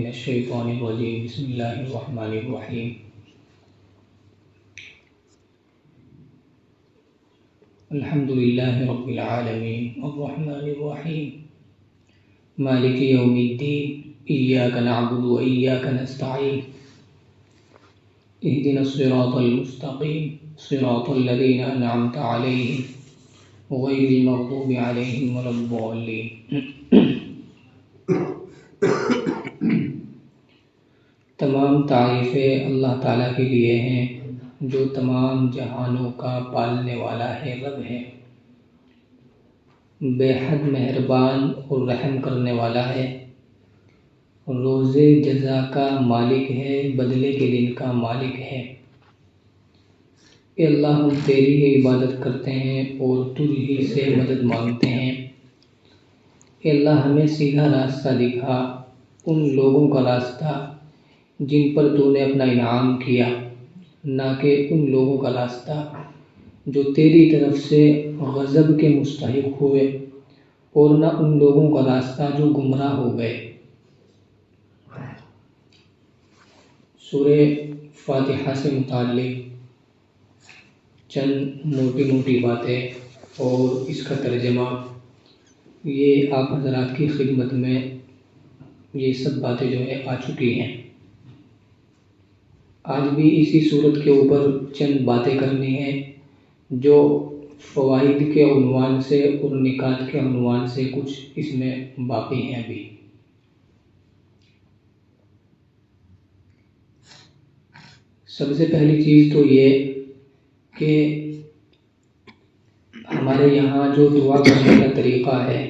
من الشیطان الرجیم بسم اللہ الرحمن الرحیم الحمد للہ رب العالمین الرحمن الرحیم مالک یوم الدین ایاک نعبد و ایاک نستعین اهدنا الصراط المستقیم صراط الذین انعمت علیہم غیر المغضوب علیہم ولا الضالین۔ تمام تعریفیں اللہ تعالیٰ کے لیے ہیں جو تمام جہانوں کا پالنے والا ہے، رب ہے، بے حد مہربان اور رحم کرنے والا ہے، روز جزا کا مالک ہے، بدلے کے دن کا مالک ہے۔ اے اللہ، ہم تیری ہی عبادت کرتے ہیں اور تجھ ہی سے مدد مانگتے ہیں۔ اے اللہ، ہمیں سیدھا راستہ دکھا، ان لوگوں کا راستہ جن پر تو نے اپنا انعام کیا، نہ کہ ان لوگوں کا راستہ جو تیری طرف سے غضب کے مستحق ہوئے، اور نہ ان لوگوں کا راستہ جو گمراہ ہو گئے۔ سورہ فاتحہ سے متعلق چند موٹی موٹی باتیں اور اس کا ترجمہ، یہ آپ حضرات کی خدمت میں یہ سب باتیں جو ہے آ چکی ہیں۔ آج بھی اسی صورت کے اوپر چند باتیں کرنی ہیں جو فوائد کے عنوان سے اور نکات کے عنوان سے کچھ اس میں باقی ہیں ابھی۔ سب سے پہلی چیز تو یہ کہ ہمارے یہاں جو دعا کرنے کا طریقہ ہے،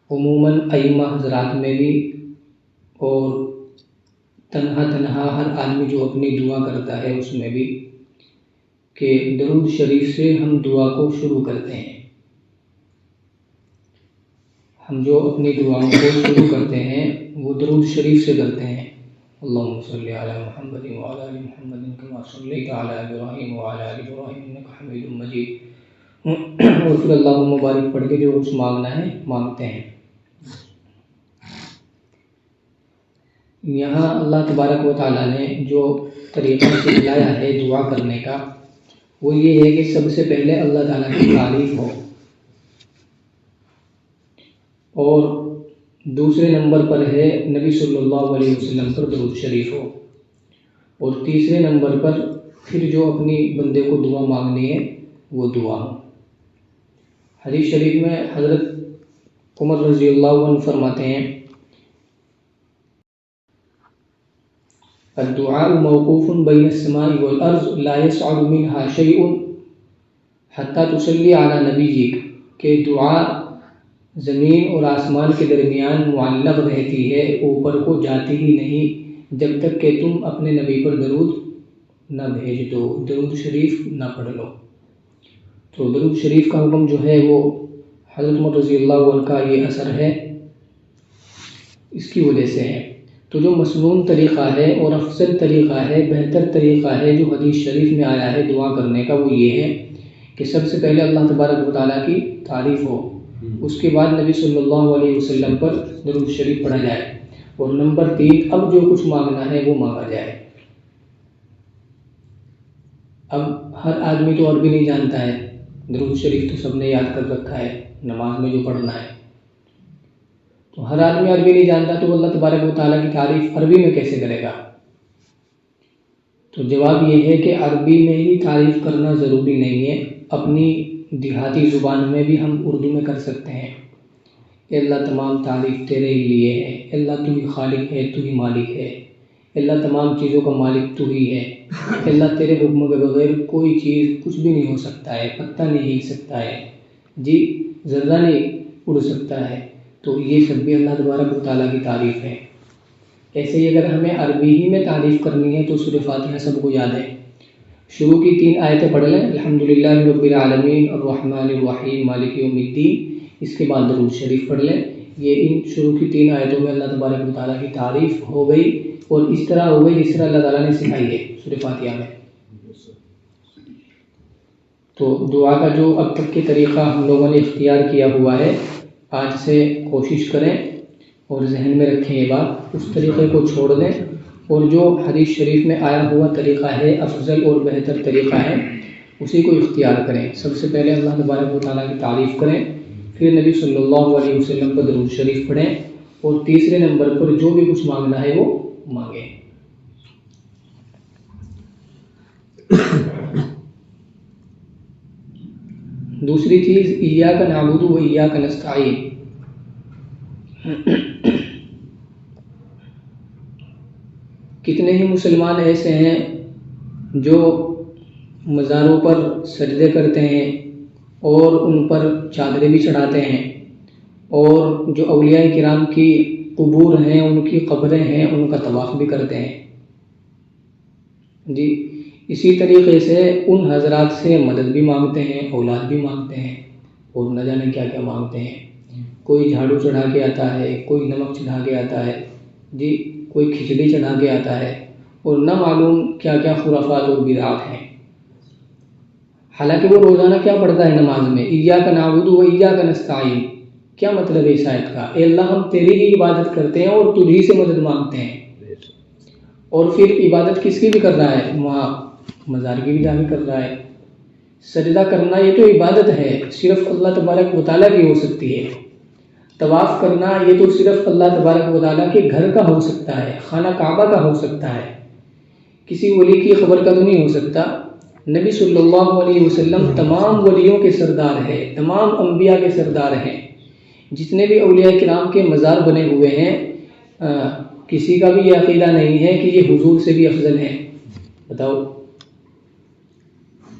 عموماً ائمہ حضرات میں بھی اور تنہا ہر آدمی جو اپنی دعا کرتا ہے اس میں بھی، کہ درود شریف سے ہم دعا کو شروع کرتے ہیں۔ ہم جو اپنی دعاؤں کو شروع کرتے ہیں وہ درود شریف سے کرتے ہیں۔ اللہم صلی علی محمد وعلی آل محمد کما صلیت علی ابراہیم وعلی آل ابراہیم انک حمید مجید، اور پھر اللہم مبارک پڑھ کے جو کچھ مانگنا ہے مانگتے ہیں۔ یہاں اللہ تبارک و تعالیٰ نے جو طریقہ سکھلایا ہے دعا کرنے کا، وہ یہ ہے کہ سب سے پہلے اللہ تعالیٰ کی تعریف ہو، اور دوسرے نمبر پر ہے نبی صلی اللہ علیہ وسلم پر درود شریف ہو، اور تیسرے نمبر پر پھر جو اپنی بندے کو دعا مانگنی ہے وہ دعا ہو۔ حدیث شریف میں حضرت عمر رضی اللہ عنہ فرماتے ہیں، الدعاء موقوف بین السماء والارض لا يصعد منها شيء حتى تصلی علی نبیک، کہ دعا زمین اور آسمان کے درمیان معلق رہتی ہے، اوپر کو جاتی ہی نہیں جب تک کہ تم اپنے نبی پر درود نہ بھیج دو، درود شریف نہ پڑھ لو۔ تو درود شریف کا حکم جو ہے وہ حضرت عمر رضی اللہ عنہ کا یہ اثر ہے، اس کی وجہ سے ہے۔ تو جو مسنون طریقہ ہے اور افضل طریقہ ہے، بہتر طریقہ ہے جو حدیث شریف میں آیا ہے دعا کرنے کا، وہ یہ ہے کہ سب سے پہلے اللہ تبارک و تعالیٰ کی تعریف ہو، اس کے بعد نبی صلی اللہ علیہ وسلم پر درود شریف پڑھا جائے، اور نمبر 3 اب جو کچھ مانگنا ہے وہ مانگا جائے۔ اب ہر آدمی تو عربی نہیں جانتا ہے، درود شریف تو سب نے یاد کر رکھا ہے نماز میں جو پڑھنا ہے، تو ہر آدمی عربی نہیں جانتا تو اللہ تبارک و تعالیٰ کی تعریف عربی میں کیسے کرے گا؟ تو جواب یہ ہے کہ عربی میں ہی تعریف کرنا ضروری نہیں ہے، اپنی دیہاتی زبان میں بھی ہم اردو میں کر سکتے ہیں۔ اے اللہ، تمام تعریف تیرے ہی لیے ہے، اے اللہ تو ہی خالق ہے، تو ہی مالک ہے، اے اللہ تمام چیزوں کا مالک تو ہی ہے، اے اللہ تیرے حکم کے بغیر کوئی چیز کچھ بھی نہیں ہو سکتا ہے، پتہ نہیں ہل سکتا ہے، جی ذرہ نہیں اڑ سکتا ہے، تو یہ سب بھی اللہ تبارک و تعالیٰ کی تعریف ہے۔ ایسے ہی اگر ہمیں عربی ہی میں تعریف کرنی ہے تو سورہ فاتحہ سب کو یاد ہے، شروع کی 3 آیتیں پڑھ لیں، الحمدللہ رب العالمین الرحمن الرحیم مالک یوم الدین، اس کے بعد درود شریف پڑھ لیں۔ یہ ان شروع کی 3 آیتوں میں اللہ تبارک و تعالیٰ کی تعریف ہو گئی، اور اس طرح ہو گئی جس طرح اللہ تعالیٰ نے سکھائی ہے سورہ فاتحہ میں۔ تو دعا کا جو اب تک کے طریقہ ہم لوگوں نے اختیار کیا ہوا ہے، آج سے کوشش کریں اور ذہن میں رکھیں یہ بات، اس طریقے کو چھوڑ دیں اور جو حدیث شریف میں آیا ہوا طریقہ ہے، افضل اور بہتر طریقہ ہے، اسی کو اختیار کریں۔ سب سے پہلے اللہ تبارک و تعالیٰ کی تعریف کریں، پھر نبی صلی اللہ علیہ وسلم پر درود شریف پڑھیں، اور تیسرے نمبر پر جو بھی کچھ مانگنا ہے وہ مانگیں۔ دوسری چیز، ایاک نعبد و ایاک نستعین۔ کتنے ہی مسلمان ایسے ہیں جو مزاروں پر سجدے کرتے ہیں اور ان پر چادریں بھی چڑھاتے ہیں، اور جو اولیاء کرام کی قبور ہیں، ان کی قبریں ہیں، ان کا طواف بھی کرتے ہیں جی۔ اسی طریقے سے ان حضرات سے مدد بھی مانگتے ہیں، اولاد بھی مانگتے ہیں، اور نہ جانے کیا کیا مانگتے ہیں۔ کوئی جھاڑو چڑھا کے آتا ہے، کوئی نمک چڑھا کے آتا ہے جی، کوئی کھچڑی چڑھا کے آتا ہے، اور نہ معلوم کیا کیا خرافات اور بدعات ہیں۔ حالانکہ وہ روزانہ کیا پڑھتا ہے نماز میں، ایاک نعبد و ایاک نستعین۔ کیا مطلب ہے اس آیت کا؟ اے اللہ ہم تیری ہی عبادت کرتے ہیں اور تجھی سے مدد مانگتے ہیں۔ اور پھر عبادت کس کی بھی کر رہا ہے؟ وہاں مزار کی بھی جا کے کر رہا ہے۔ سجدہ کرنا یہ تو عبادت ہے، صرف اللہ تبارک و تعالیٰ کی ہو سکتی ہے۔ طواف کرنا یہ تو صرف اللہ تبارک و تعالیٰ کے گھر کا ہو سکتا ہے، خانہ کعبہ کا ہو سکتا ہے، کسی ولی کی خبر کا تو نہیں ہو سکتا۔ نبی صلی اللہ علیہ وسلم تمام ولیوں کے سردار ہیں، تمام انبیاء کے سردار ہیں۔ جتنے بھی اولیاء کرام کے مزار بنے ہوئے ہیں، کسی کا بھی یہ عقیدہ نہیں ہے کہ یہ حضور سے بھی افضل ہیں۔ بتاؤ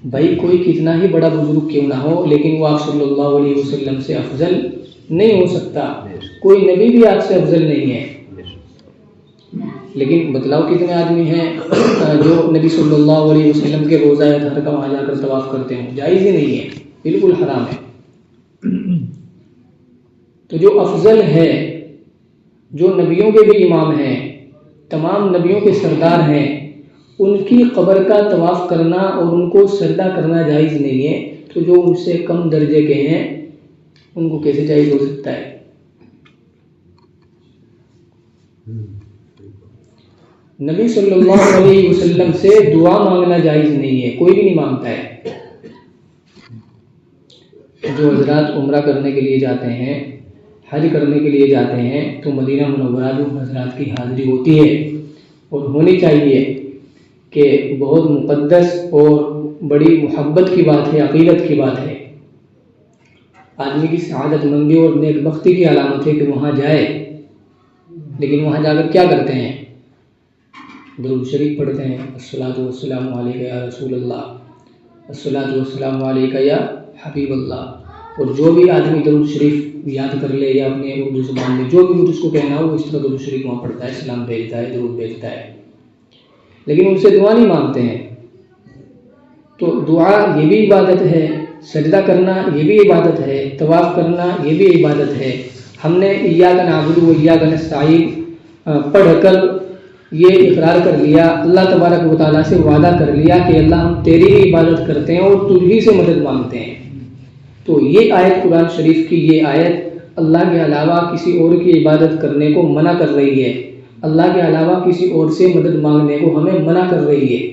بھائی، کوئی کتنا ہی بڑا بزرگ کیوں نہ ہو، لیکن وہ آپ صلی اللہ علیہ وسلم سے افضل نہیں ہو سکتا۔ کوئی نبی بھی آپ سے افضل نہیں ہے۔ لیکن بتلاؤ کتنے آدمی ہیں جو نبی صلی اللہ علیہ وسلم کے روضہ اطہر کا وہاں جا کر طواف کرتے ہیں؟ جائز ہی نہیں ہے، بالکل حرام ہے۔ تو جو افضل ہے، جو نبیوں کے بھی امام ہیں، تمام نبیوں کے سردار ہیں، ان کی قبر کا طواف کرنا اور ان کو سجدہ کرنا جائز نہیں ہے۔ تو جو ان سے کم درجے کے ہیں ان کو کیسے جائز ہو سکتا ہے؟ نبی صلی اللہ علیہ وسلم سے دعا مانگنا جائز نہیں ہے، کوئی بھی نہیں مانگتا ہے۔ جو حضرات عمرہ کرنے کے لیے جاتے ہیں، حج کرنے کے لیے جاتے ہیں، تو مدینہ منورہ میں حضرات کی حاضری ہوتی ہے، اور ہونی چاہیے کہ بہت مقدس اور بڑی محبت کی بات ہے، عقیدت کی بات ہے۔ آدمی کی سعادت مندی اور نیک بختی کی علامت ہے کہ وہاں جائے، لیکن وہاں جا کر کیا کرتے ہیں؟ درود شریف پڑھتے ہیں، الصلاۃ والسلام علیک یا رسول اللہ، الصلاۃ والسلام علیک یا حبیب اللہ۔ اور جو بھی آدمی درود شریف یاد کر لے یا اپنے اردو زبان میں جو بھی اس کو کہنا ہو، اس طرح درود شریف وہاں پڑھتا ہے، سلام بھیجتا ہے، درود بھیجتا ہے، لیکن ان سے دعا نہیں مانگتے ہیں۔ تو دعا یہ بھی عبادت ہے، سجدہ کرنا یہ بھی عبادت ہے، طواف کرنا یہ بھی عبادت ہے۔ ہم نے ایاک نعبد و ایاک نستعین پڑھ کر یہ اقرار کر لیا، اللہ تبارک و تعالیٰ سے وعدہ کر لیا کہ اللہ ہم تیری ہی عبادت کرتے ہیں اور تجھی سے مدد مانگتے ہیں۔ تو یہ آیت، قرآن شریف کی یہ آیت اللہ کے علاوہ کسی اور کی عبادت کرنے کو منع کر رہی ہے، اللہ کے علاوہ کسی اور سے مدد مانگنے کو ہمیں منع کر رہی ہے۔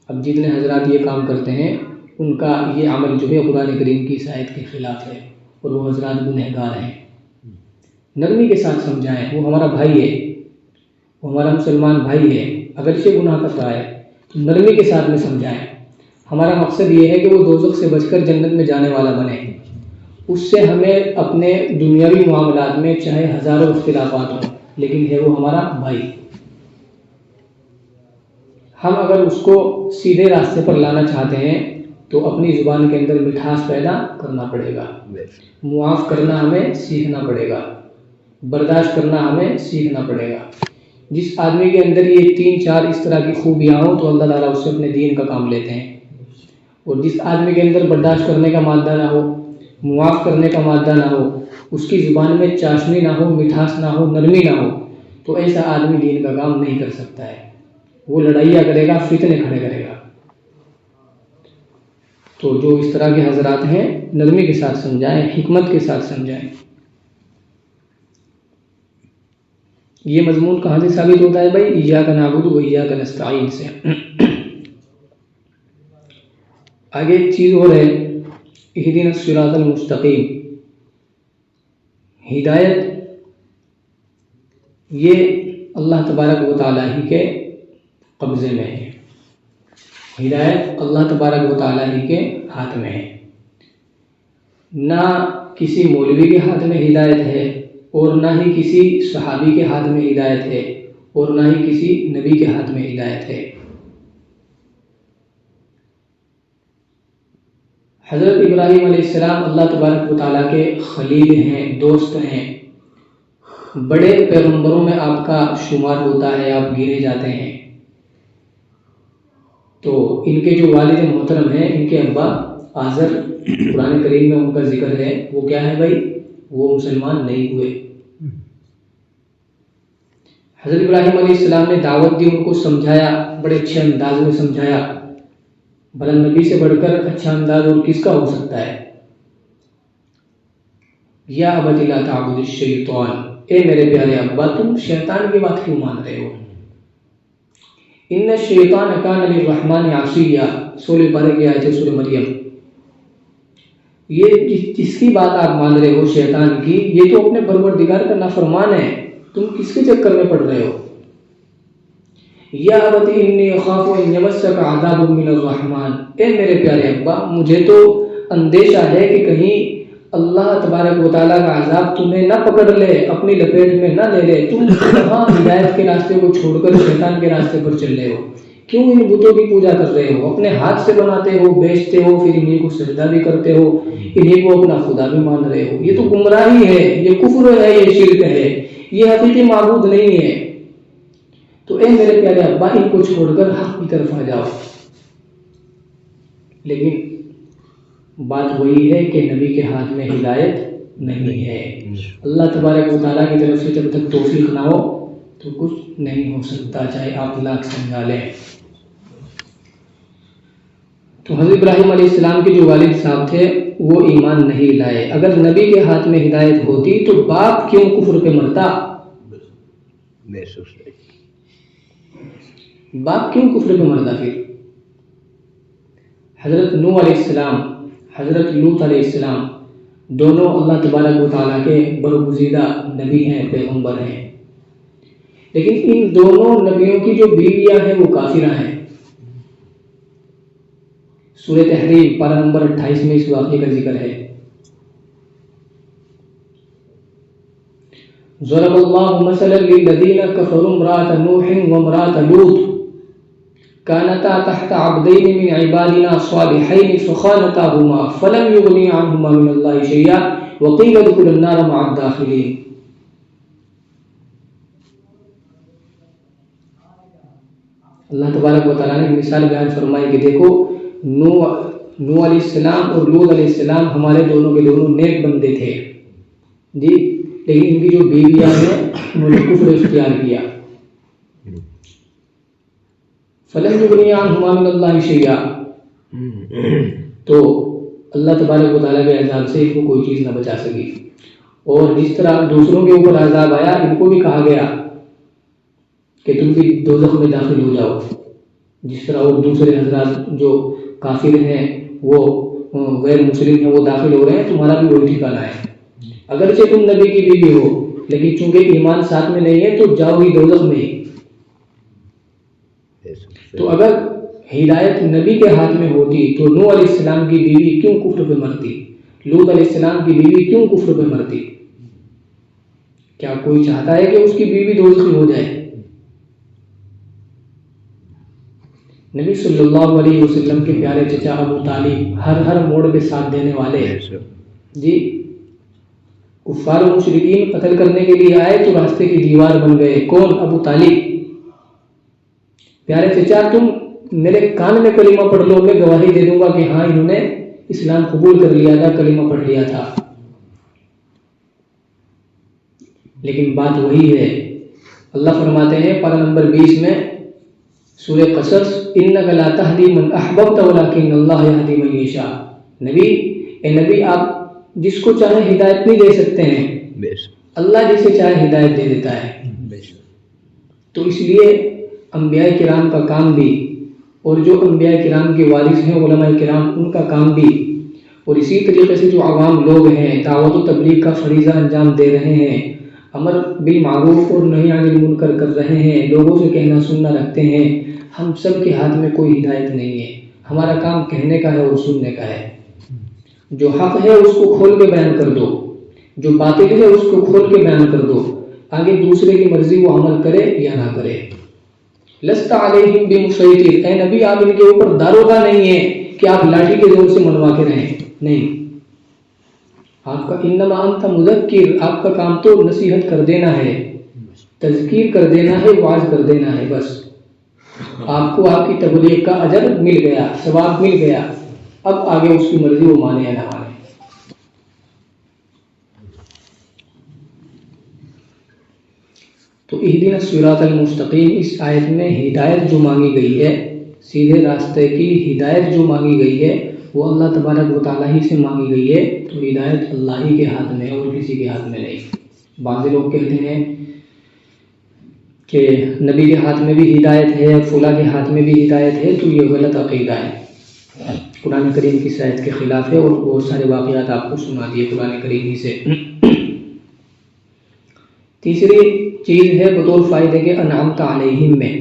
اب جتنے حضرات یہ کام کرتے ہیں ان کا یہ عمل جو ہے قرآن کریم کی اس آیت کے خلاف ہے، اور وہ حضرات گنہگار ہیں۔ نرمی کے ساتھ سمجھائیں، وہ ہمارا بھائی ہے، وہ ہمارا مسلمان بھائی ہے، اگرچہ گناہ کر رہا ہے تو نرمی کے ساتھ میں سمجھائیں۔ ہمارا مقصد یہ ہے کہ وہ دوزخ سے بچ کر جنت میں جانے والا بنے۔ اس سے ہمیں اپنے دنیاوی معاملات میں چاہے ہزاروں اختلافات ہوں، لیکن ہے وہ ہمارا بھائی۔ ہم اگر اس کو سیدھے راستے پر لانا چاہتے ہیں تو اپنی زبان کے اندر مٹھاس پیدا کرنا پڑے گا، معاف کرنا ہمیں سیکھنا پڑے گا، برداشت کرنا ہمیں سیکھنا پڑے گا۔ جس آدمی کے اندر یہ 3-4 اس طرح کی خوبیاں ہوں تو اللہ تعالیٰ اس سے اپنے دین کا کام لیتے ہیں، اور جس آدمی کے اندر برداشت کرنے کا مادہ نہ ہو، معاف کرنے کا مادہ نہ ہو، اس کی زبان میں چاشنی نہ ہو، مٹھاس نہ ہو، نرمی نہ ہو، تو ایسا آدمی دین کا کام نہیں کر سکتا ہے۔ وہ لڑائیاں کرے گا، فتنے کھڑے کرے گا۔ تو جو اس طرح کے حضرات ہیں نرمی کے ساتھ سمجھائیں، حکمت کے ساتھ سمجھائیں۔ یہ مضمون کہاں سے ثابت ہوتا ہے بھائی؟ ایاک نعبد و ایاک نستعین سے۔ آگے ایک چیز اور ہے، اہدنا الصراط المستقیم، ہدایت یہ اللہ تبارک و تعالیٰ ہی کے قبضے میں ہے، ہدایت اللہ تبارک و تعالیٰ ہی کے ہاتھ میں ہے، نہ کسی مولوی کے ہاتھ میں ہدایت ہے، اور نہ ہی کسی صحابی کے ہاتھ میں ہدایت ہے، اور نہ ہی کسی نبی کے ہاتھ میں ہدایت ہے۔ حضرت ابراہیم علیہ السلام اللہ تبارک و تعالیٰ کے خلیل ہیں، دوست ہیں، بڑے پیغمبروں میں آپ کا شمار ہوتا ہے، آپ گنے جاتے ہیں۔ تو ان کے جو والد محترم ہیں، ان کے ابا آزر، قرآن کریم میں ان کا ذکر ہے، وہ کیا ہے بھائی؟ وہ مسلمان نہیں ہوئے۔ حضرت ابراہیم علیہ السلام نے دعوت دی، ان کو سمجھایا، بڑے اچھے انداز میں سمجھایا۔ بھلا نبی سے بڑھ کر اچھا انداز اور کس کا ہو سکتا ہے؟ یا ابت لا تعبد الشیطان، اے میرے پیارے ابا تم شیطان کی بات کیوں مان رہے ہو؟ ان الشیطان کان للرحمن عصیا، سورہ بقرہ کی آیت ہے، سورہ مریم۔ یہ جس کی بات آپ مان رہے ہو شیطان کی، یہ تو اپنے پروردگار کا نافرمان ہے، تم کس کے چکر میں پڑ رہے ہو؟ یا ابت انی اخاف ان یمسک عذاب من الرحمن، اے میرے پیارے ابا مجھے تو اندیشہ ہے کہ کہیں اللہ تبارک و تعالیٰ کا عذاب تمہیں نہ پکڑ لے، اپنی لپیٹ میں نہ لے لے، تم کہاں ہدایت کے راستے کو چھوڑ کر شیطان کے راستے پر چل رہے ہو؟ کیوں ان بتوں کی پوجا کر رہے ہو؟ اپنے ہاتھ سے بناتے ہو، بیچتے ہو، پھر انہیں کو سجدہ بھی کرتے ہو، انہیں کو اپنا خدا بھی مان رہے ہو۔ یہ تو گمراہی ہے، یہ کفر ہے، یہ شرک ہے، یہ حقیقی معبود نہیں ہے۔ تو اے میرے پیارے ابا ان کو چھوڑ کر حق کی طرف آ جاؤ۔ لیکن بات وہی ہے کہ نبی کے ہاتھ میں ہدایت نہیں ہے۔ اللہ تبارک و تعالیٰ کی طرف سے جب تک توفیق نہ ہو تو کچھ نہیں ہو سکتا، چاہے آپ لاکھ سمجھا لیں۔ تو حضرت ابراہیم علیہ السلام کے جو والد صاحب تھے وہ ایمان نہیں لائے۔ اگر نبی کے ہاتھ میں ہدایت ہوتی تو باپ کیوں کفر پہ مرتا؟ باپ کیوں کفر پہ مرتا؟ پھر حضرت نوح علیہ السلام، حضرت لوط علیہ السلام، دونوں اللہ تبارک و تعالیٰ کے برگزیدہ نبی ہیں، پیغمبر ہیں، لیکن ان دونوں نبیوں کی جو بیویاں ہیں وہ کافرہ ہیں۔ سورہ تحریم پارہ نمبر 28 میں اس واقعے کا ذکر ہے۔ ضرب اللہ مثلا للذین کفروا امرأة نوح وامرأة لوط كانتا تحت عبدين من عبادنا صالحين فخانتاهما فلم يغني عنهما من الله شيئا وقيل ادخلوا النار مع الداخلين۔ اللہ تبارک و تعالیٰ نے مثال بیان فرمائی کہ دیکھو نوح علیہ السلام اور لوط علیہ السلام ہمارے دونوں کے دونوں نیک بندے تھے جی، لیکن ان کی جو بیویاں ہیں انہوں نے کفر اختیار کیا۔ فلم یغنی عنہما من اللہ شیئا، تو اللہ تبارک و تعالیٰ کے عذاب سے ان کو کوئی چیز نہ بچا سکی۔ اور جس طرح دوسروں کے اوپر عذاب آیا، ان کو بھی کہا گیا کہ تم بھی دوزخ میں داخل ہو جاؤ، جس طرح اور دوسرے حضرات جو کافر ہیں، وہ غیر مسلم ہیں، وہ داخل ہو رہے ہیں، تمہارا بھی وہی ٹھکانہ ہے۔ اگرچہ تم نبی کی بیوی ہو، لیکن چونکہ ایمان ساتھ میں نہیں ہے تو جاؤ گی دوزخ میں ہی۔ تو اگر ہدایت نبی کے ہاتھ میں ہوتی تو نوح علیہ السلام کی بیوی کیوں کفر پہ مرتی؟ لوط علیہ السلام کی بیوی کیوں کفر پہ مرتی؟ کیا کوئی چاہتا ہے کہ اس کی بیوی دوزخی ہو جائے؟ نبی صلی اللہ علیہ وسلم کے پیارے چچا ابو طالب ہر موڑ پہ ساتھ دینے والے جی، کفار و مشرکین قتل کرنے کے لیے آئے تو راستے کی دیوار بن گئے۔ کون؟ ابو طالب۔ پیارے چچا تم میرے کان میں کلمہ پڑھ لو، میں گواہی دے دوں گا کہ ہاں انہوں نے اسلام قبول کر لیا تھا، کلمہ پڑھ لیا تھا۔ لیکن بات وہی ہے، اللہ فرماتے ہیں پارہ نمبر 20 میں سورہ قصص انک لا تہدی من احببت ولکن اللہ یہدی من یشاء. نبی آپ جس کو چاہے ہدایت نہیں دے سکتے ہیں, اللہ جسے چاہے ہدایت دے دیتا ہے. تو اس لیے انبیاء کرام کا کام بھی, اور جو انبیاء کرام کے وارث ہیں علماء کرام, ان کا کام بھی, اور اسی طریقے سے جو عوام لوگ ہیں دعوت و تبلیغ کا فریضہ انجام دے رہے ہیں, امر بالمعروف اور نہی عن المنکر کر رہے ہیں, لوگوں سے کہنا سننا رکھتے ہیں, ہم سب کے ہاتھ میں کوئی ہدایت نہیں ہے. ہمارا کام کہنے کا ہے اور سننے کا ہے. جو حق ہے اس کو کھول کے بیان کر دو, جو باطل ہے اس کو کھول کے بیان کر دو. آگے دوسرے کی مرضی وہ عمل کرے یا نہ کرے. لست علیہم بمسیطر, اے نبی آپ ان کے اوپر داروغہ نہیں ہے کہ آپ لاٹھی کے زور سے منوا کے رہیں. نہیں, آپ کا انما انت مذکر, آپ کا کام تو نصیحت کر دینا ہے, تذکیر کر دینا ہے, واعظ کر دینا ہے. بس آپ کو آپ کی تبلیغ کا اجر مل گیا, ثواب مل گیا. اب آگے اس کی مرضی وہ مانے یا نہ مانے. تو اہدنا الصراط المستقیم, اس آیت میں ہدایت جو مانگی گئی ہے, سیدھے راستے کی ہدایت جو مانگی گئی ہے, وہ اللہ تبارک و تعالیٰ ہی سے مانگی گئی ہے. تو ہدایت اللہ ہی کے ہاتھ میں ہے اور کسی کے ہاتھ میں نہیں. بعض لوگ کہتے ہیں کہ نبی کے ہاتھ میں بھی ہدایت ہے, فلاں کے ہاتھ میں بھی ہدایت ہے, تو یہ غلط عقیدہ ہے. قرآن کریم کی آیت کے خلاف ہے, اور بہت سارے واقعات آپ کو سنا دیے قرآن کریم ہی سے. تیسری چیز ہے بطور فائدے کے انعمت علیہم میں.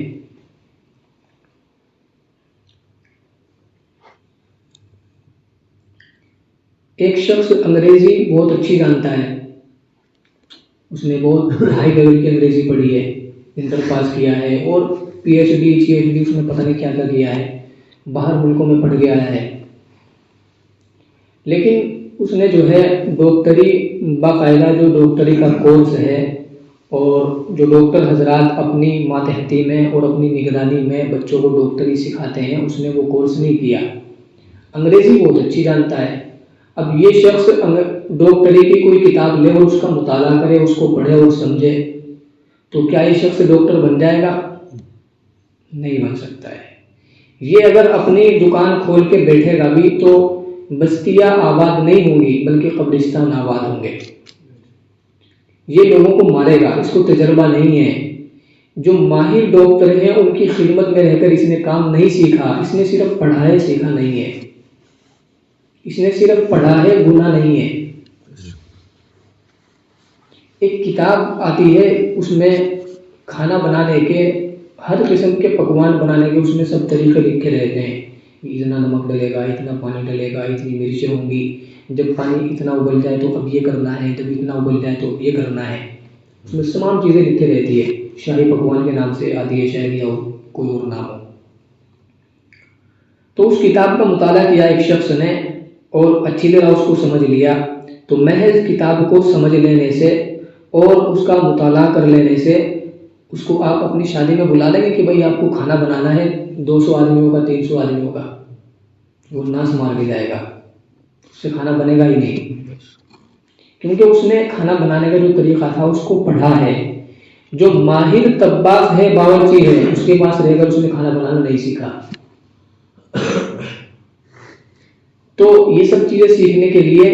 ایک شخص انگریزی بہت اچھی جانتا ہے, اس نے بہت ہائی لیول کی انگریزی پڑھی ہے, انٹر پاس کیا ہے, اور پی ایچ ڈی اس نے پتہ نہیں کیا کیا ہے, باہر ملکوں میں پڑھ گیا ہے. لیکن اس نے جو ہے ڈاکٹری, باقاعدہ جو ڈاکٹری کا کورس ہے, اور جو ڈاکٹر حضرات اپنی ماتحتی میں اور اپنی نگرانی میں بچوں کو ڈاکٹری سکھاتے ہیں, اس نے وہ کورس نہیں کیا. انگریزی بہت اچھی جانتا ہے. اب یہ شخص ڈاکٹری کی کوئی کتاب لے اور اس کا مطالعہ کرے, اس کو پڑھے اور سمجھے, تو کیا یہ شخص ڈاکٹر بن جائے گا؟ نہیں بن سکتا ہے. یہ اگر اپنی دکان کھول کے بیٹھے گا بھی تو بستیاں آباد نہیں ہوں گی بلکہ قبرستان آباد ہوں گے. یہ لوگوں کو مارے گا, اس کو تجربہ نہیں ہے. جو ماہر ڈاکٹر ہیں ان کی خدمت میں رہ کر اس نے کام نہیں سیکھا, اس نے صرف پڑھا ہے, سیکھا نہیں ہے. اس نے صرف پڑھا ہے, گناہ نہیں ہے. ایک کتاب آتی ہے, اس میں کھانا بنانے کے, ہر قسم کے پکوان بنانے کے اس میں سب طریقے لکھے رہتے ہیں. اتنا نمک ڈلے گا, اتنا پانی ڈلے گا, اتنی مرچیں ہوں گی, جب پانی اتنا ابل جائے تو اب یہ کرنا ہے, جب اتنا ابل جائے تو اب یہ کرنا ہے. اس میں تمام چیزیں لکھے رہتی ہے. شاہی پکوان کے نام سے آتی ہے شاید, یا کوئی اور نام ہو. تو اس کتاب کا مطالعہ کیا ایک شخص نے اور اچھی طرح اس کو سمجھ لیا. تو محض کتاب کو سمجھ لینے سے اور اس کا مطالعہ کر لینے سے اس کو آپ اپنی شادی میں بلا لیں گے کہ بھائی آپ کو کھانا بنانا ہے 200 آدمیوں کا, 300 آدمیوں کا, وہ ناس مار کے جائے گا, اس سے کھانا بنے گا ہی نہیں. کیونکہ اس نے کھانا بنانے کا جو طریقہ تھا اس کو پڑھا ہے. جو ماہر طباخ ہے, باورچی ہے, اس کے پاس رہ کر اس نے کھانا بنانا نہیں سیکھا. تو یہ سب چیزیں سیکھنے کے لیے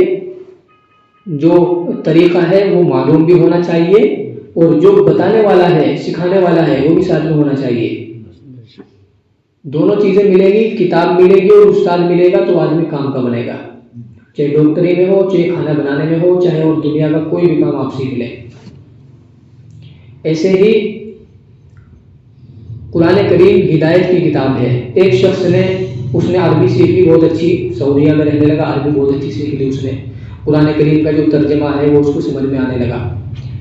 جو طریقہ ہے وہ معلوم بھی ہونا چاہیے, اور جو بتانے والا ہے, سکھانے والا ہے, وہ بھی ساتھ میں ہونا چاہیے. دونوں چیزیں ملیں گی, کتاب ملے گی اور استاد ملے گا, تو آدمی کام کا بنے گا. چاہے ڈاکٹری میں ہو, چاہے کھانا بنانے میں ہو, چاہے اور دنیا کا کوئی بھی کام آپ سیکھ لیں. ایسے ہی قرآن کریم ہدایت کی کتاب ہے. ایک شخص نے, اس نے عربی سیکھ لی بہت اچھی, سعودیہ میں رہنے لگا, عربی بہت اچھی سیکھ لی اس نے, قرآن کریم کا جو ترجمہ ہے وہ اس کو سمجھ میں آنے لگا.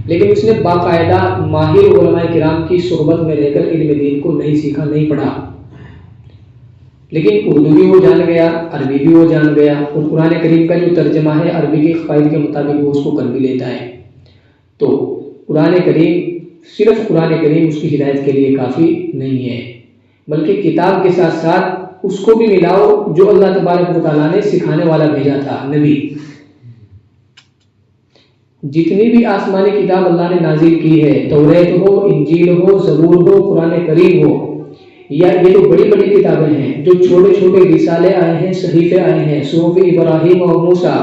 لیکن اس نے باقاعدہ ماہر علماء کرام کی صحبت میں رہ کر علم دین کو نہیں سیکھا, نہیں پڑھا. لیکن اردو بھی وہ جان گیا, عربی بھی وہ جان گیا, اور قرآن کریم کا جو ترجمہ ہے عربی کے قواعد کے مطابق وہ اس کو کر بھی لیتا ہے. تو قرآن کریم, صرف قرآن کریم اس کی ہدایت کے لیے کافی نہیں ہے, بلکہ کتاب کے ساتھ ساتھ اس کو بھی ملاؤ جو اللہ تبارک و تعالیٰ نے سکھانے والا بھیجا تھا, نبی. جتنی بھی آسمانی کتاب اللہ نے نازل کی ہے, توریت ہو, انجیل ہو, زبور ہو, قرآن کریم ہو, یا یہ تو بڑی بڑی کتابیں ہیں، جو چھوٹے چھوٹے رسالے آئے ہیں، صحیفے آئے ہیں، صحف ابراہیم اور موسیٰ،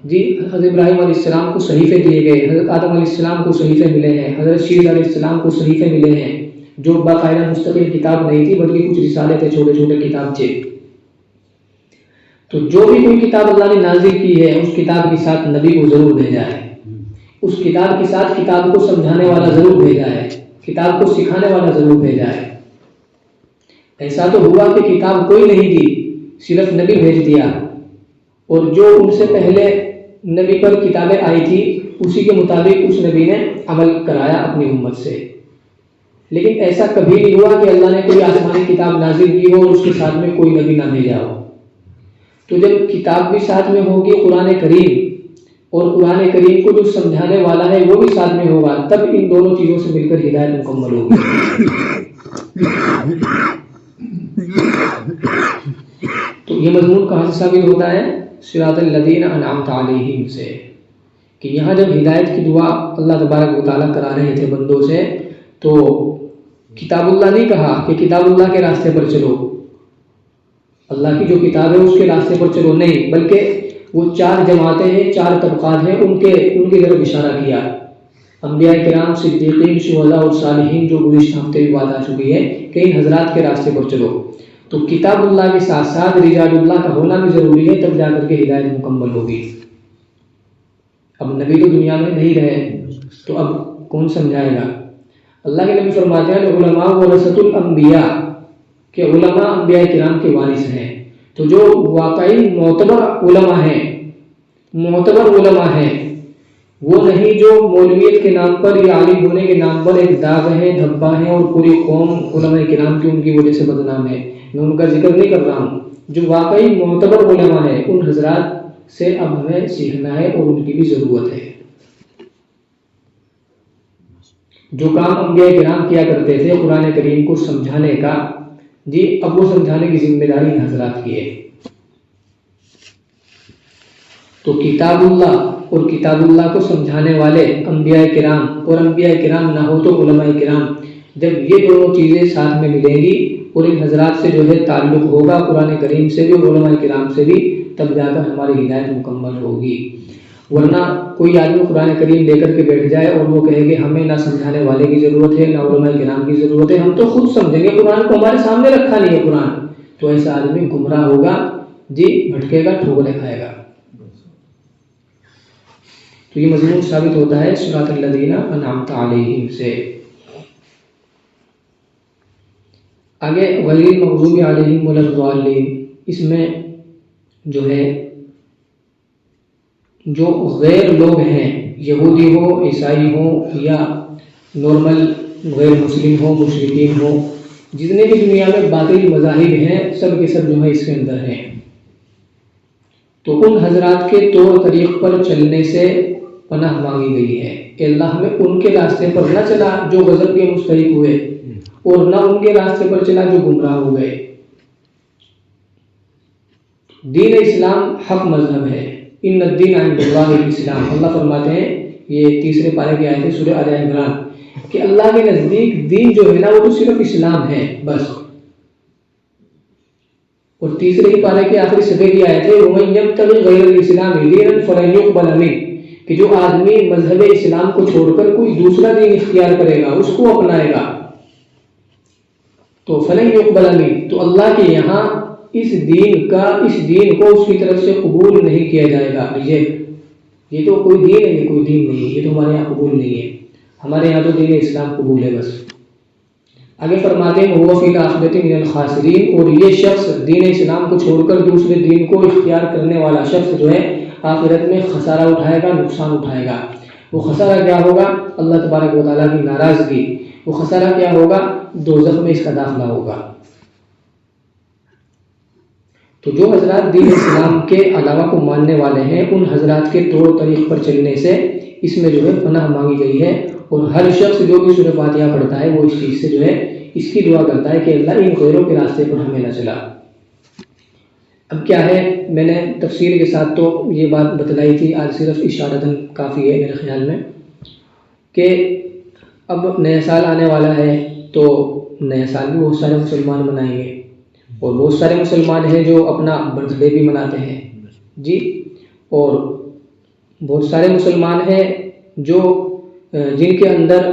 جی حضرت ابراہیم علیہ السلام کو صحیفے دیے گئے، حضرت آدم علیہ السلام کو صحیفے ملے ہیں، حضرت شیس علیہ السلام کو صحیفے ملے ہیں، جو باقاعدہ مستقل کتاب نہیں تھی بلکہ کچھ رسالے تھے، چھوٹے چھوٹے کتاب تھے۔ تو جو بھی کوئی کتاب اللہ نے نازل کی ہے، اس کتاب کے ساتھ نبی کو ضرور بھیجا ہے، اس کتاب کے ساتھ کتاب کو سمجھانے والا ضرور بھیجا ہے، کتاب کو سکھانے والا ضرور بھیجا ہے۔ ایسا تو ہوا کہ کتاب کوئی نہیں دی، صرف نبی بھیج دیا، اور جو ان سے پہلے نبی پر کتابیں آئی تھی اسی کے مطابق اس نبی نے عمل کرایا اپنی امت سے۔ لیکن ایسا کبھی نہیں ہوا کہ اللہ نے کوئی آسمانی کتاب نازل کی ہو اور اس کے ساتھ میں کوئی نبی نہ بھیجا ہو۔ تو جب کتاب بھی ساتھ میں ہوگی قرآن کریم، اور قرآن کریم کو جو سمجھانے والا ہے وہ بھی ساتھ میں ہوگا، تب ان دونوں چیزوں سے مل کر ہدایت مکمل ہوگی۔ تو یہ مضمون کہاں سے ثابت ہوتا ہے؟ صراط الذین انعمت علیہم سے، کہ یہاں جب ہدایت کی دعا اللہ تبارک و تعالیٰ کرا رہے تھے بندوں سے، تو کتاب اللہ نہیں کہا کہ کتاب اللہ کے راستے پر چلو، اللہ کی جو کتاب ہے اس کے راستے پر چلو، نہیں، بلکہ وہ 4 جماعتیں ہیں، 4 طبقات ہیں، ان کی طرف اشارہ کیا۔ انبیاء کرام، صدیقین، شہداء اور صالحین، جو گزشتہ ہفتے بھی بات آ چکی ہے کہ ان حضرات کے راستے پر چلو۔ تو کتاب اللہ کے ساتھ ساتھ رجال اللہ کا ہونا بھی ضروری ہے، تب جا کر کے ہدایت مکمل ہوگی۔ اب نبی تو دنیا میں نہیں رہے تو اب کون سمجھائے گا؟ اللہ کے نبی فرماتے ہیں علماء ورثۃ الانبیاء، کہ علماء انبیاء کرام کے وارث ہیں۔ تو جو واقعی معتبر علماء ہیں وہ نہیں جو مولویت کے نام پر یا عالم ہونے کے نام پر ایک داغ ہیں، دھبا ہیں، اور پوری قوم علماء کرام کی ان کی وجہ سے بدنام ہے۔ میں ان کا ذکر نہیں کر رہا ہوں، جو واقعی معتبر علماء ہیں ان حضرات سے اب ہمیں سیکھنا ہے اور ان کی بھی ضرورت ہے۔ جو کام انبیاء کرام کیا کرتے تھے قرآن کریم کو سمجھانے کا، جی اب وہ سمجھانے کی ذمہ داری ان حضرات کی ہے۔ تو کتاب اللہ اور کتاب اللہ کو سمجھانے والے انبیاء کرام، اور انبیاء کرام نہ ہو تو علماء کرام، جب یہ دونوں چیزیں ساتھ میں ملیں گی اور ان حضرات سے جو ہے تعلق ہوگا قرآن کریم سے بھی اور علماء کرام سے بھی، تب جا کر ہماری ہدایت مکمل ہوگی۔ ورنہ کوئی آدمی قرآن کریم لے کر کے بیٹھ جائے اور وہ کہے کہ ہمیں نہ سمجھانے والے کی ضرورت ہے نہ علماء کرام کی ضرورت ہے، ہم تو خود سمجھیں گے، قرآن کو ہمارے سامنے رکھا نہیں ہے قرآن، تو ایسا آدمی گمراہ ہوگا، جی بھٹکے گا، ٹھوکریں کھائے گا۔ تو یہ مضمون ثابت ہوتا ہے صراط الذین انعمت علیہم سے۔ آگے غیر المغضوب علیہم ولا الضالین، اس میں جو ہے جو غیر لوگ ہیں، یہودی ہو، عیسائی ہو، یا نارمل غیر مسلم ہو، مشرکین ہو، جتنے بھی دنیا میں باطل مذاہب ہیں سب کے سب جو ہے اس کے اندر ہیں۔ تو ان حضرات کے طور طریق پر چلنے سے پناہ مانگی گئی ہے کہ اللہ ہمیں ان کے راستے پر نہ چلا جو غضب کے مستحق ہوئے، اور نہ ان کے راستے پر چلا جو گمراہ ہو گئے۔ دین اسلام حق مذہب ہے، ان الدین عند اللہ الاسلام، اللہ فرماتے ہیں، یہ 3 پارے کی آیت ہے سورہ آل عمران، کہ اللہ کے نزدیک دین جو ہے نا وہ تو صرف اسلام ہے بس۔ اور 3 پارے کے آخری صفحے کی آیت ہے وَمَن يَبْتَغِ غَيْرَ الْإِسْلَامِ دِينًا فَلَن يُقْبَلَ مِنْهُ، کہ جو آدمی مذہب اسلام کو چھوڑ کر کوئی دوسرا دین اختیار کرے گا، اس کو اپنائے گا، تو فَلَن يُقْبَلَ مِنْهُ، تو اللہ کے یہاں اس دین کو اس کی طرف سے قبول نہیں کیا جائے گا۔ یہ تو کوئی دین ہے، یہ کوئی دین نہیں ہے، یہ تو ہمارے یہاں قبول نہیں ہے، ہمارے یہاں تو دین اسلام قبول ہے بس۔ آگے فرماتے ہیں وَهُوَ فِي الْآخِرَةِ مِنَ الْخَاسِرِينَ، اور یہ شخص دین اسلام کو چھوڑ کر دوسرے دین کو اختیار کرنے والا شخص جو ہے آخرت میں خسارہ اٹھائے گا، نقصان اٹھائے گا۔ وہ خسارہ کیا ہوگا؟ اللہ تبارک و تعالیٰ کی ناراضگی۔ وہ خسارہ کیا ہوگا؟ دوزخ میں اس کا داخلہ ہوگا۔ تو جو حضرات دین اسلام کے علاوہ کو ماننے والے ہیں ان حضرات کے طور طریق پر چلنے سے اس میں جو ہے پناہ مانگی گئی ہے، اور ہر شخص جو بھی سورہ فاتحہ پڑھتا ہے وہ اس چیز سے جو ہے اس کی دعا کرتا ہے کہ اللہ ان غیروں کے راستے پر ہمیں نہ چلا۔ اب کیا ہے، میں نے تفصیل کے ساتھ تو یہ بات بتلائی تھی، آج صرف اشارتاً کافی ہے میرے خیال میں، کہ اب نیا سال آنے والا ہے، تو نیا سال بھی بہت سارے مسلمان منائیں گے، اور بہت سارے مسلمان ہیں جو اپنا برتھ ڈے بھی مناتے ہیں جی، اور بہت سارے مسلمان ہیں جو جن کے اندر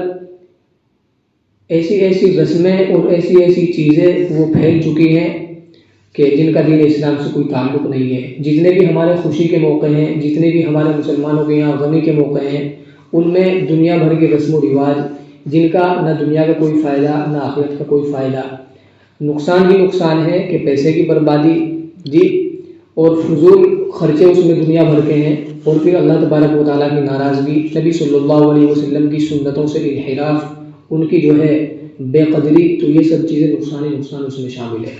ایسی ایسی رسمیں اور ایسی ایسی چیزیں وہ پھیل چکی ہیں کہ جن کا دین اسلام سے کوئی تعلق نہیں ہے۔ جتنے بھی ہمارے خوشی کے موقع ہیں، جتنے بھی ہمارے مسلمانوں کے یہاں غمی کے موقع ہیں، ان میں دنیا بھر کے رسم و رواج جن کا نہ دنیا کا کوئی فائدہ نہ آخرت کا کوئی فائدہ، نقصان ہی نقصان ہے کہ پیسے کی بربادی جی، اور فضول خرچے اس میں دنیا بھر کے ہیں، اور پھر اللہ تبارک و تعالیٰ کی ناراضگی، نبی صلی اللہ علیہ وسلم کی سنتوں سے انحراف، ان کی جو ہے بے قدری، تو یہ سب چیزیں نقصان ہی نقصان اس میں شامل ہے۔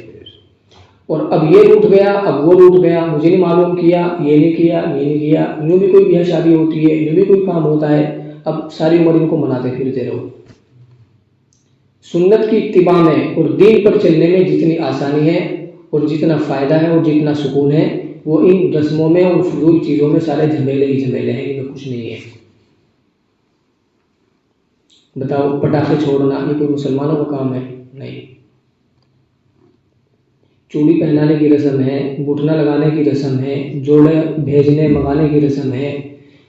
اور اب یہ روٹ گیا، اب وہ روٹ گیا، مجھے نہیں معلوم کیا، یہ نہیں کیا، یہ نہیں کیا، یوں بھی کوئی بیاہ شادی ہوتی ہے، یوں بھی کوئی کام ہوتا ہے، اب ساری عمر ان کو مناتے پھرتے رہو۔ سنت کی اتباع میں اور دین پر چلنے میں جتنی آسانی ہے اور جتنا فائدہ ہے اور جتنا سکون ہے، وہ ان رسموں میں اور فضول چیزوں میں سارے جھمیلے ہی جھمیلے ہیں، ان میں کچھ نہیں ہے۔ بتاؤ، پٹاخے چھوڑنا یہ کوئی مسلمانوں کا کام ہے؟ نہیں۔ چوڑی پہنانے کی رسم ہے، گھٹنا لگانے کی رسم ہے، جوڑے بھیجنے منگانے کی رسم ہے،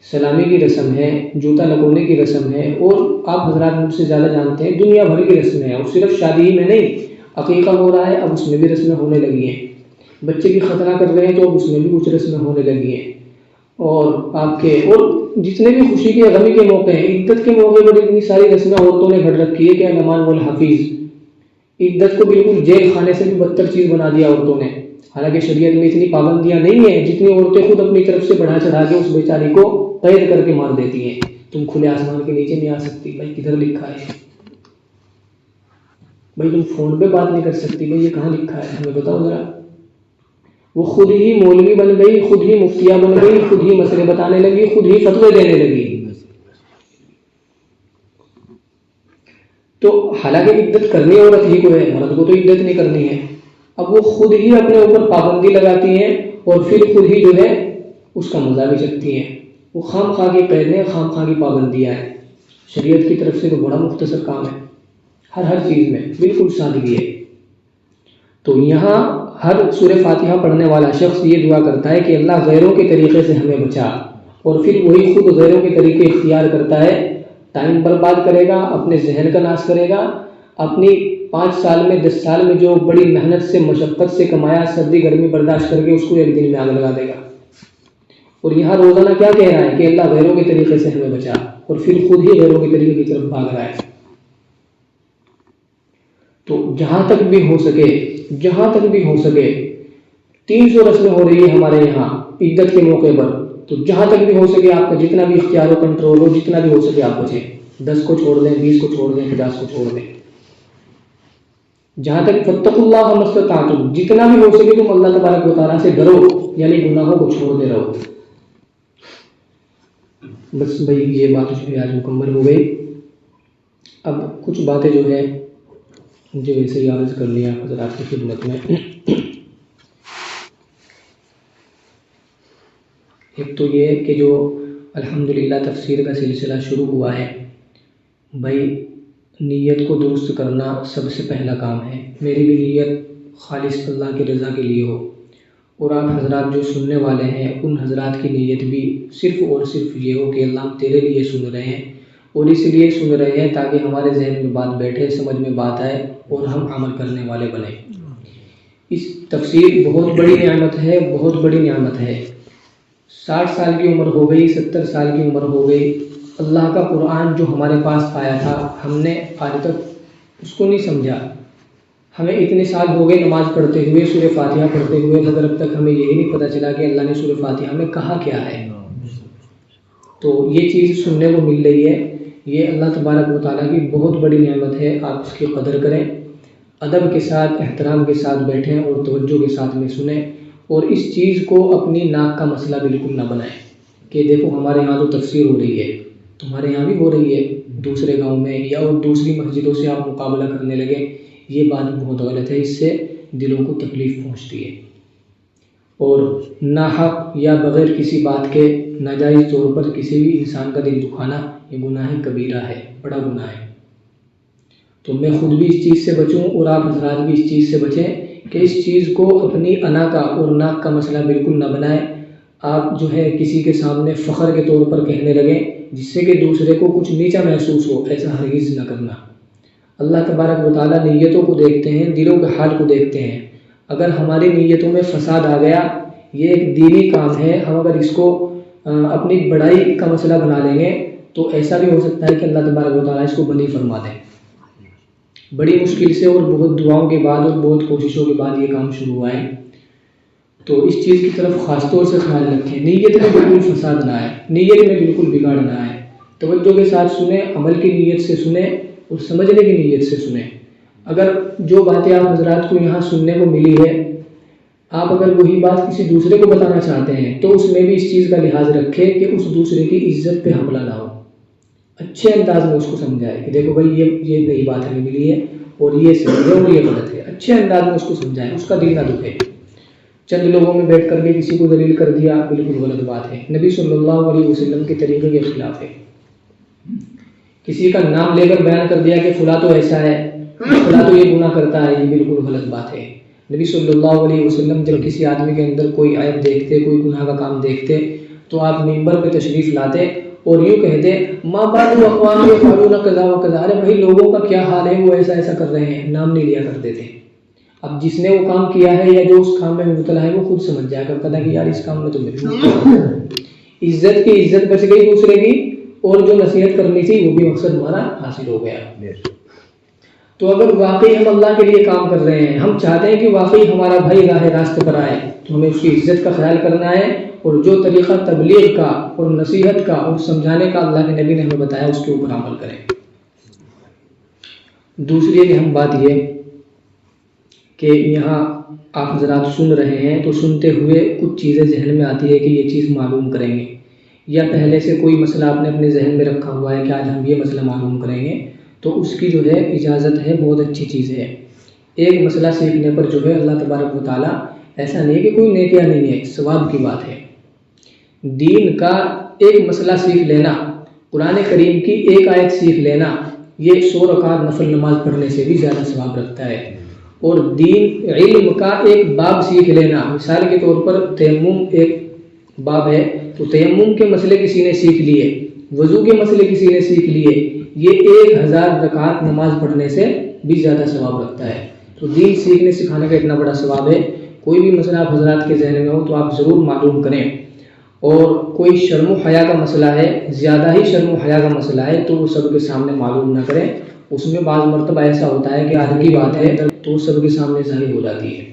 سلامی کی رسم ہے، جوتا لگونے کی رسم ہے، اور آپ حضرات مجھ سے زیادہ جانتے ہیں دنیا بھر کی رسمیں ہیں، اور صرف شادی ہی میں نہیں، عقیقہ ہو رہا ہے اب اس میں بھی رسمیں ہونے لگی ہیں، بچے کی ختنہ کر رہے ہیں تو اب اس میں بھی کچھ رسمیں ہونے لگی ہیں، اور آپ کے اور جتنے بھی خوشی کے غمی کے موقع ہیں، عدت کے موقع پر اتنی ساری رسمیں عورتوں نے گھڑ رکھی ہے کہ نمان والحفیظ، عدت کو بالکل جیل خانے سے بھی بدتر چیز بنا دیا عورتوں نے۔ حالانکہ شریعت میں اتنی پابندیاں نہیں ہیں جتنی عورتیں خود اپنی طرف سے بڑھا چڑھا کے اس بیچاری کو قید کر کے مار دیتی ہیں۔ تم کھلے آسمان کے نیچے نہیں آ سکتی، بھائی کدھر لکھا ہے؟ بھائی تم فون پہ بات نہیں کر سکتی، بھائی یہ کہاں لکھا ہے؟ ہمیں بتاؤ ذرا۔ وہ خود ہی مولوی بن گئی، خود ہی مفتیہ بن گئی، خود ہی مسئلے بتانے لگی، خود ہی فتوے دینے لگی۔ تو حالانکہ عدت کرنی عورت ہی کو ہے، مرد کو تو عدت نہیں کرنی ہے۔ اب وہ خود ہی اپنے اوپر پابندی لگاتی ہیں اور پھر خود ہی جو ہے اس کا مزہ بھی چکتی ہیں۔ وہ خام خواہ کی قیدیں، خام خواہ کی پابندیاں ہیں۔ شریعت کی طرف سے تو بڑا مختصر کام ہے، ہر چیز میں بالکل سادگی ہے۔ تو یہاں ہر سورہ فاتحہ پڑھنے والا شخص یہ دعا کرتا ہے کہ اللہ غیروں کے طریقے سے ہمیں بچا، اور پھر وہی خود غیروں کے طریقے اختیار کرتا ہے، ٹائم برباد کرے گا، اپنے ذہن کا ناش کرے گا، اپنی 5 سال میں 10 سال میں جو بڑی محنت سے مشقت سے کمایا، سردی گرمی برداشت کر کے اس کو ایک دن میں آگ لگا دے گا۔ اور یہاں روزانہ کیا کہہ رہا ہے کہ اللہ غیروں کے طریقے سے ہمیں بچا، اور پھر خود ہی غیروں کے طریقے کی طرف بھاگ رہا ہے۔ تو جہاں تک بھی ہو سکے 300 رسمیں ہو رہی ہے ہمارے یہاں عدت کے موقع پر، تو جہاں تک بھی ہو سکے آپ کا جتنا بھی اختیار و کنٹرول ہو، جتنا بھی ہو سکے آپ بچیں، 10 کو چھوڑ دیں، 20 کو چھوڑ دیں، 50 کو چھوڑ دیں، جہاں تک فاتقوا اللہ ما استطعتم، جتنا بھی ہو سکے تم اللہ تبارک و تعالیٰ سے ڈرو، یعنی گناہوں کو چھوڑتے رہو۔ بس بھائی یہ بات جو ہے آج مکمل ہو گئی۔ اب کچھ باتیں جو ہے مجھے ویسے ہی عرض کر لیا حضرات کی خدمت میں۔ ایک تو یہ کہ جو الحمدللہ تفسیر کا سلسلہ شروع ہوا ہے، بھائی نیت کو درست کرنا سب سے پہلا کام ہے۔ میری بھی نیت خالص اللہ کی رضا کے لیے ہو، اور آپ حضرات جو سننے والے ہیں ان حضرات کی نیت بھی صرف اور صرف یہ ہو کہ اللہ ہم تیرے لیے سن رہے ہیں، اور اس لیے سن رہے ہیں تاکہ ہمارے ذہن میں بات بیٹھے، سمجھ میں بات آئے اور ہم عمل کرنے والے بنیں۔ اس تفسیر بہت بڑی نعمت ہے، بہت بڑی نعمت ہے۔ 60 سال کی عمر ہو گئی، 70 سال کی عمر ہو گئی، اللہ کا قرآن جو ہمارے پاس آیا تھا ہم نے آج تک اس کو نہیں سمجھا۔ ہمیں اتنے سال ہو گئے نماز پڑھتے ہوئے، سورہ فاتحہ پڑھتے ہوئے، مگر اب تک ہمیں یہی نہیں پتہ چلا کہ اللہ نے سورہ فاتحہ میں کہا کیا ہے۔ تو یہ چیز سننے کو مل رہی ہے، یہ اللہ تبارک و تعالیٰ کی بہت بڑی نعمت ہے۔ آپ اس کی قدر کریں، ادب کے ساتھ، احترام کے ساتھ بیٹھیں اور توجہ کے ساتھ میں سنیں، اور اس چیز کو اپنی ناک کا مسئلہ بالکل نہ بنائیں کہ دیکھو ہمارے یہاں تو تفسیر ہو رہی ہے، تمہارے یہاں بھی ہو رہی ہے، دوسرے گاؤں میں یا اور دوسری مسجدوں سے آپ مقابلہ کرنے لگے۔ یہ بات بہت غلط ہے، اس سے دلوں کو تکلیف پہنچتی ہے، اور ناحق یا بغیر کسی بات کے ناجائز طور پر کسی بھی انسان کا دل دکھانا یہ گناہ کبیرہ ہے، بڑا گناہ ہے۔ تو میں خود بھی اس چیز سے بچوں اور آپ حضرات بھی اس چیز سے بچیں کہ اس چیز کو اپنی انا کا اور ناک کا مسئلہ بالکل نہ بنائیں. آپ جو ہے کسی کے سامنے فخر کے طور پر کہنے لگیں جس سے کہ دوسرے کو کچھ نیچا محسوس ہو، ایسا ہرگز نہ کرنا. اللہ تبارک و تعالیٰ نیتوں کو دیکھتے ہیں، دلوں کے حال کو دیکھتے ہیں. اگر ہماری نیتوں میں فساد آ گیا، یہ ایک دینی کام ہے، ہم اگر اس کو اپنی بڑائی کا مسئلہ بنا لیں گے تو ایسا بھی ہو سکتا ہے کہ اللہ تبارک و تعالیٰ اس کو بلی فرما دیں. بڑی مشکل سے اور بہت دعاؤں کے بعد اور بہت کوششوں کے بعد یہ کام شروع ہوا ہے. تو اس چیز کی طرف خاص طور سے خیال رکھیں. نیت میں بالکل فساد نہ آئے، نیت میں بالکل بگاڑ نہ آئے. توجہ کے ساتھ سنیں، عمل کی نیت سے سنیں اور سمجھنے کی نیت سے سنیں. اگر جو باتیں آپ حضرات کو یہاں سننے کو ملی ہے، آپ اگر وہی بات کسی دوسرے کو بتانا چاہتے ہیں تو اس میں بھی اس چیز کا لحاظ رکھیں کہ اس دوسرے کی عزت پہ حملہ نہ ہو. اچھے انداز میں اس کو سمجھائے کہ دیکھو بھائی یہ نئی بات ہمیں ملی ہے اور یہ صحیح ہے اور یہ غلط ہے. اچھے انداز میں اس کو سمجھائیں، اس کا دل نہ دکھے. چند لوگوں میں بیٹھ کر کے کسی کو دلیل کر دیا، بالکل غلط بات ہے. نبی صلی اللہ علیہ وسلم کے طریقے کے خلاف ہے. کسی کا نام لے کر بیان کر دیا کہ فلاں تو ایسا ہے، فلاں تو یہ گناہ کرتا ہے، یہ بالکل غلط بات ہے. نبی صلی اللہ علیہ وسلم جب کسی آدمی کے اندر کوئی عیب دیکھتے، کوئی گناہ کا کام دیکھتے تو آپ منبر پہ تشریف لاتے اور یوں کہتے ما بعد اقوام یفعلون کذا و کذا. ارے بھائی لوگوں کا کیا حال ہے، وہ ایسا ایسا کر رہے ہیں، نام نہیں لیا کرتے تھے. اب جس نے وہ کام کیا ہے یا جو اس کام میں مبتلا ہے وہ خود سمجھ جایا کرتا تھا کہ یار اس کام میں تو میری عزت کی عزت بچ گئی دوسرے کی، اور جو نصیحت کرنی تھی وہ بھی مقصد ہمارا حاصل ہو گیا. تو اگر واقعی ہم اللہ کے لیے کام کر رہے ہیں، ہم چاہتے ہیں کہ واقعی ہمارا بھائی راہ راستے پر آئے، تو ہمیں اس کی عزت کا خیال کرنا ہے اور جو طریقہ تبلیغ کا اور نصیحت کا اور سمجھانے کا اللہ کے نبی نے ہمیں بتایا اس کے اوپر عمل کریں. دوسری ایک اہم بات یہ کہ یہاں آپ حضرات سن رہے ہیں تو سنتے ہوئے کچھ چیزیں ذہن میں آتی ہے کہ یہ چیز معلوم کریں گے، یا پہلے سے کوئی مسئلہ آپ نے اپنے ذہن میں رکھا ہوا ہے کہ آج ہم یہ مسئلہ معلوم کریں گے، تو اس کی جو ہے اجازت ہے، بہت اچھی چیز ہے. ایک مسئلہ سیکھنے پر جو ہے اللہ تبارک و تعالیٰ ایسا نہیں ہے کہ کوئی نیکیاں نہیں ہے، ثواب کی بات ہے. دین کا ایک مسئلہ سیکھ لینا، قرآن کریم کی ایک آیت سیکھ لینا، یہ 100 رکعت نفل نماز پڑھنے سے بھی زیادہ ثواب رکھتا ہے. اور دین علم کا ایک باب سیکھ لینا، مثال کے طور پر تیمم ایک باب ہے تو تیمم کے مسئلے کسی نے سیکھ لیے، وضو کے مسئلے کسی نے سیکھ لیے، یہ 1000 رکعت نماز پڑھنے سے بھی زیادہ ثواب رکھتا ہے. تو دین سیکھنے سکھانے کا اتنا بڑا ثواب ہے. کوئی بھی مسئلہ آپ حضرات کے ذہن میں ہو تو آپ ضرور معلوم کریں. اور کوئی شرم و حیا کا مسئلہ ہے، زیادہ ہی شرم و حیا کا مسئلہ ہے تو وہ سب کے سامنے معلوم نہ کریں. اس میں بعض مرتبہ ایسا ہوتا ہے کہ آدمی کی بات ہے تو وہ سب کے سامنے ظاہر ہو جاتی ہے،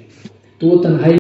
تو وہ تنہائی